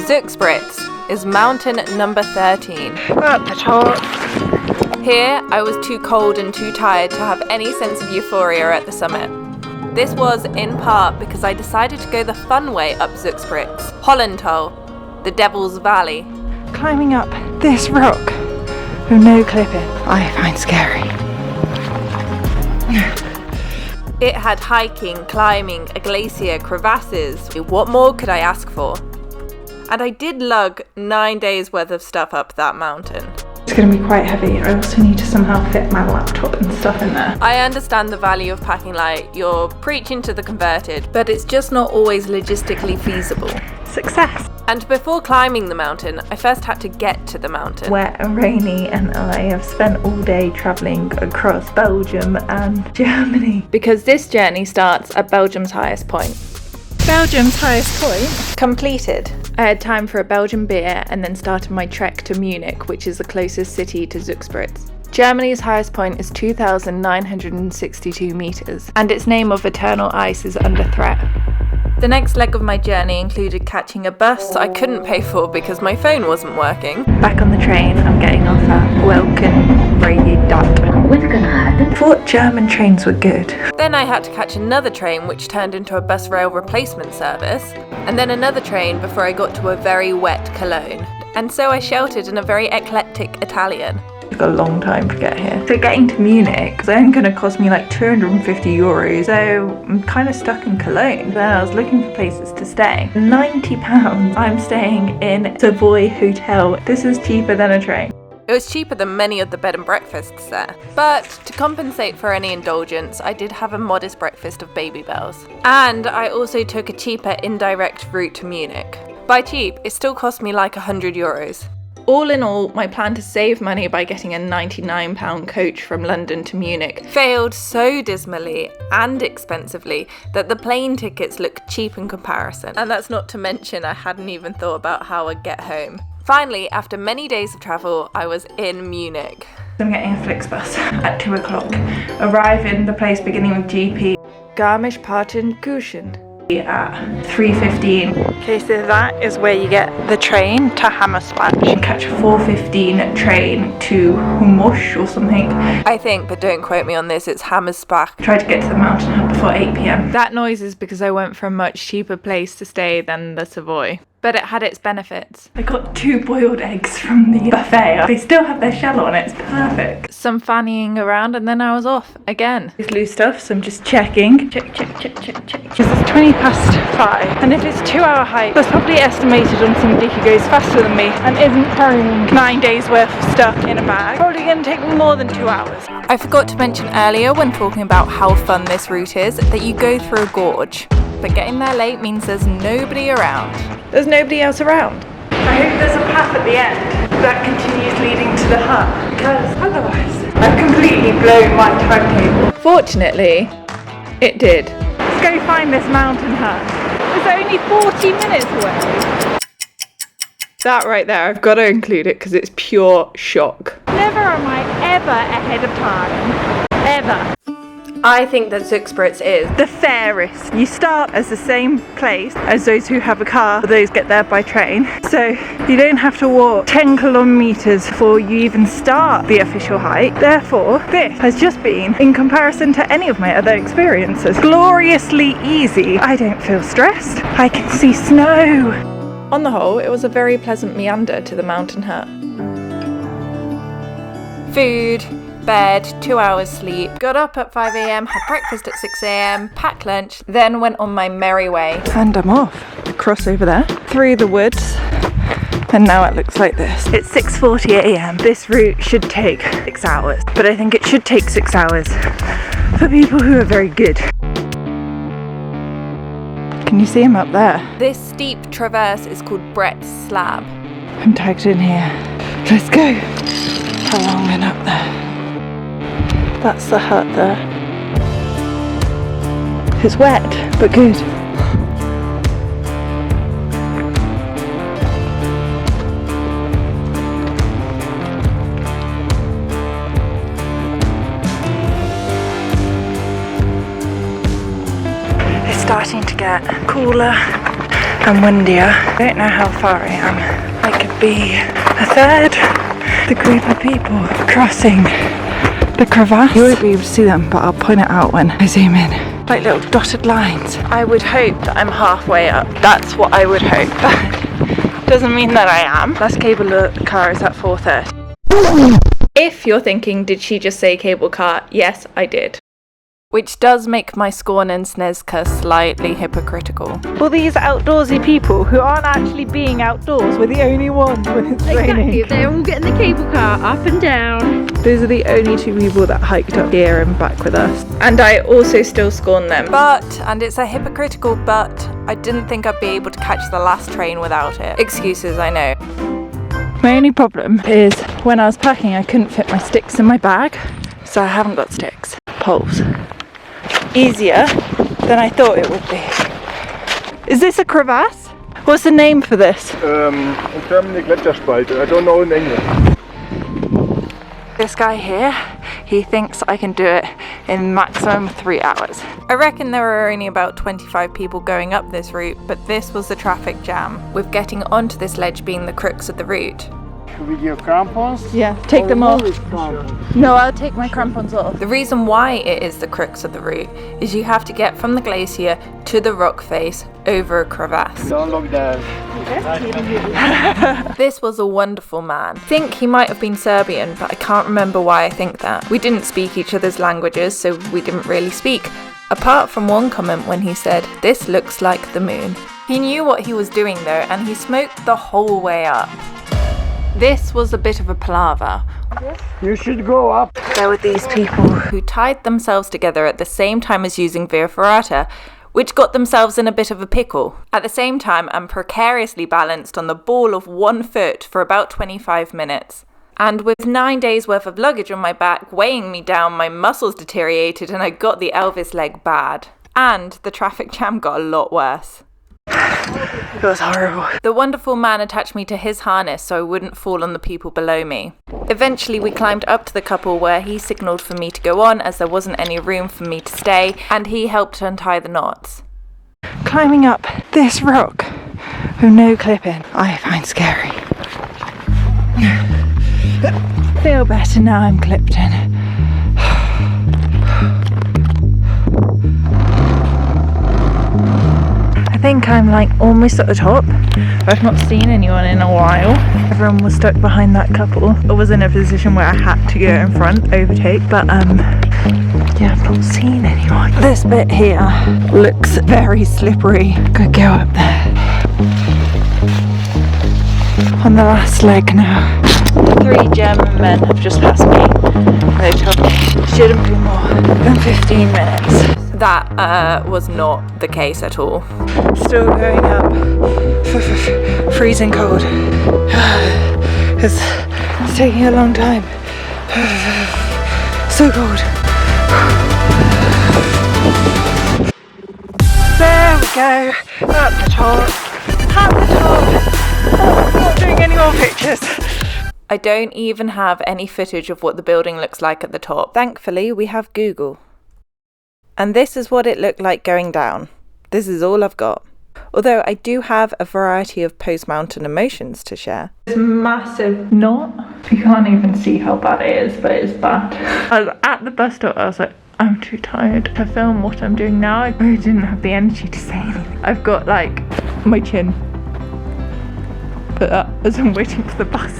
Zugspitze is mountain number 13. At the top. Here, I was too cold and too tired to have any sense of euphoria at the summit. This was, in part, because I decided to go the fun way up Zugspitze, Höllental, the Devil's Valley. Climbing up this rock with no clipping, I find scary. It had hiking, climbing, a glacier, crevasses. What more could I ask for? And I did lug 9 days worth of stuff up that mountain. It's going to be quite heavy. I also need to somehow fit my laptop and stuff in there. I understand the value of packing light. You're preaching to the converted, but it's just not always logistically feasible. Success! And before climbing the mountain, I first had to get to the mountain. Wet and rainy, and I have spent all day travelling across Belgium and Germany. Because this journey starts at Belgium's highest point. Belgium's highest point? Completed. I had time for a Belgian beer and then started my trek to Munich, which is the closest city to Zugspitze. Germany's highest point is 2,962 metres, and its name of eternal ice is under threat. The next leg of my journey included catching a bus I couldn't pay for because my phone wasn't working. Back on the train, I'm getting off at Welkenbrede. What's gonna happen? Thought German trains were good. Then I had to catch another train which turned into a bus rail replacement service, and then another train before I got to a very wet Cologne. And so I shouted in a very eclectic Italian. It took a long time to get here. So getting to Munich is only going to cost me like €250, so I'm kind of stuck in Cologne. Then I was looking for places to stay. £90, I'm staying in Savoy Hotel. This is cheaper than a train. It was cheaper than many of the bed and breakfasts there. But to compensate for any indulgence, I did have a modest breakfast of Baby Bells. And I also took a cheaper indirect route to Munich. By cheap, it still cost me like €100. All in all, my plan to save money by getting a £99 coach from London to Munich failed so dismally and expensively that the plane tickets looked cheap in comparison. And that's not to mention I hadn't even thought about how I'd get home. Finally, after many days of travel, I was in Munich. I'm getting a Flixbus at 2 o'clock. Arrive in the place beginning with GP. Garmisch-Partenkirchen. At 3:15. Okay, so that is where you get the train to Hammersbach. You catch a 4:15 train to Humush or something. I think, but don't quote me on this, it's Hammersbach. Try to get to the mountain before 8 p.m. That noise is because I went for a much cheaper place to stay than the Savoy. But it had its benefits. I got 2 boiled eggs from the buffet. They still have their shell on, it's perfect. Some fannying around and then I was off again. It's loose stuff, so I'm just checking. Check. Because it's 20 past 5. And if it's a 2-hour hike, that's probably estimated on somebody who goes faster than me and isn't carrying 9 days worth of stuff in a bag. Probably going to take me more than 2 hours. I forgot to mention earlier when talking about how fun this route is, that you go through a gorge. But getting there late means there's nobody around. There's nobody else around. I hope there's a path at the end that continues leading to the hut, because otherwise I've completely blown my timetable. Fortunately, it did. Let's go find this mountain hut. It's only 40 minutes away. That right there, I've got to include it because it's pure shock. Never am I ever ahead of time. Ever. I think that Zugspitze is the fairest. You start as the same place as those who have a car, or those get there by train. So you don't have to walk 10 kilometers before you even start the official hike. Therefore, this has just been, in comparison to any of my other experiences, gloriously easy. I don't feel stressed. I can see snow. On the whole, it was a very pleasant meander to the mountain hut. Food, bed, 2 hours sleep, got up at 5 a.m, had breakfast at 6 a.m, packed lunch, then went on my merry way. And I'm off. Cross over there, through the woods, and now it looks like this. It's 6:40 a.m. This route should take 6 hours, but I think it should take 6 hours for people who are very good. Can you see him up there? This steep traverse is called Brett's Slab. I'm tagged in here. Let's go. How long been up there? That's the hut there. It's wet, but good. It's starting to get cooler and windier. I don't know how far I am. I could be a third the group of people crossing the crevasse. You won't be able to see them, but I'll point it out when I zoom in. Like little dotted lines. I would hope that I'm halfway up. That's what I would hope. Doesn't mean that I am. Last cable car is at 4:30. If you're thinking, did she just say cable car? Yes, I did. Which does make my scorn and Snezka slightly hypocritical. Well, these outdoorsy people who aren't actually being outdoors, we're the only ones when it's raining. Exactly, they're all getting the cable car up and down. Those are the only two people that hiked up here and back with us. And I also still scorn them. But, and it's a hypocritical but, I didn't think I'd be able to catch the last train without it. Excuses, I know. My only problem is when I was packing, I couldn't fit my sticks in my bag, so I haven't got sticks. Poles. Easier than I thought it would be. Is this a crevasse? What's the name for this? Terminal Gletscherspalte. I don't know in English. This guy here, he thinks I can do it in maximum 3 hours. I reckon there were only about 25 people going up this route, but this was the traffic jam, with getting onto this ledge being the crux of the route. With your crampons? Yeah, take them off. No, I'll take my crampons off. The reason why it is the crux of the route is you have to get from the glacier to the rock face over a crevasse. Don't look there. This was a wonderful man. I think he might have been Serbian, but I can't remember why I think that. We didn't speak each other's languages, so we didn't really speak. Apart from one comment when he said, "This looks like the moon." He knew what he was doing though, and he smoked the whole way up. This was a bit of a palaver. You should go up. There were these people Who tied themselves together at the same time as using via ferrata, which got themselves in a bit of a pickle. At the same time, I'm precariously balanced on the ball of 1 foot for about 25 minutes. And with 9 days worth of luggage on my back weighing me down, my muscles deteriorated and I got the Elvis leg bad. And the traffic jam got a lot worse. It was horrible. The wonderful man attached me to his harness so I wouldn't fall on the people below me. Eventually we climbed up to the couple where he signalled for me to go on as there wasn't any room for me to stay, and he helped untie the knots. Climbing up this rock with no clipping, I find scary. Feel better now I'm clipped in. I think I'm like almost at the top. I've not seen anyone in a while. Everyone was stuck behind that couple. I was in a position where I had to go in front, overtake, but yeah, I've not seen anyone. This bit here looks very slippery. Could go up there. On the last leg now. 3 German men have just passed me. They told me it shouldn't be more than 15 minutes. That was not the case at all. Still going up. Freezing cold. It's taking a long time. So cold. There we go. At the top. At the top. Oh, I'm not doing any more pictures. I don't even have any footage of what the building looks like at the top. Thankfully, we have Google. And this is what it looked like going down. This is all I've got. Although I do have a variety of post-mountain emotions to share. This massive knot. You can't even see how bad it is, but it's bad. I was at the bus stop, I was like, I'm too tired to film what I'm doing now. I didn't have the energy to say anything. I've got like my chin put up as I'm waiting for the bus.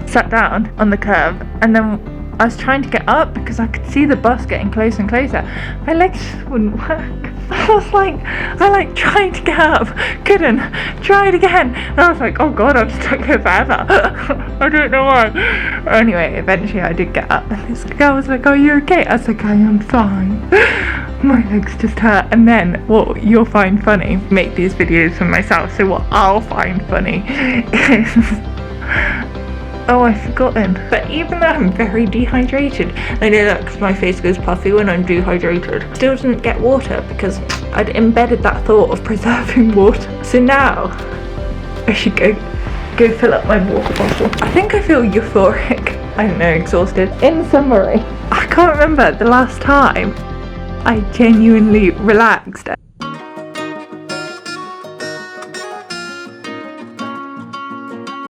Sat down on the curb and then I was trying to get up because I could see the bus getting closer and closer. My legs wouldn't work. I tried to get up, couldn't, tried again. And I was like, oh god, I'm stuck here forever. I don't know why. Anyway, eventually I did get up and this girl was like, are you okay? I was like, I am fine. My legs just hurt. And then what you'll find funny, make these videos for myself, so what I'll find funny is oh, I've forgotten. But even though I'm very dehydrated, I know that because my face goes puffy when I'm dehydrated, still didn't get water because I'd embedded that thought of preserving water. So now I should go fill up my water bottle. I think I feel euphoric. I don't know, exhausted. In summary, I can't remember the last time I genuinely relaxed.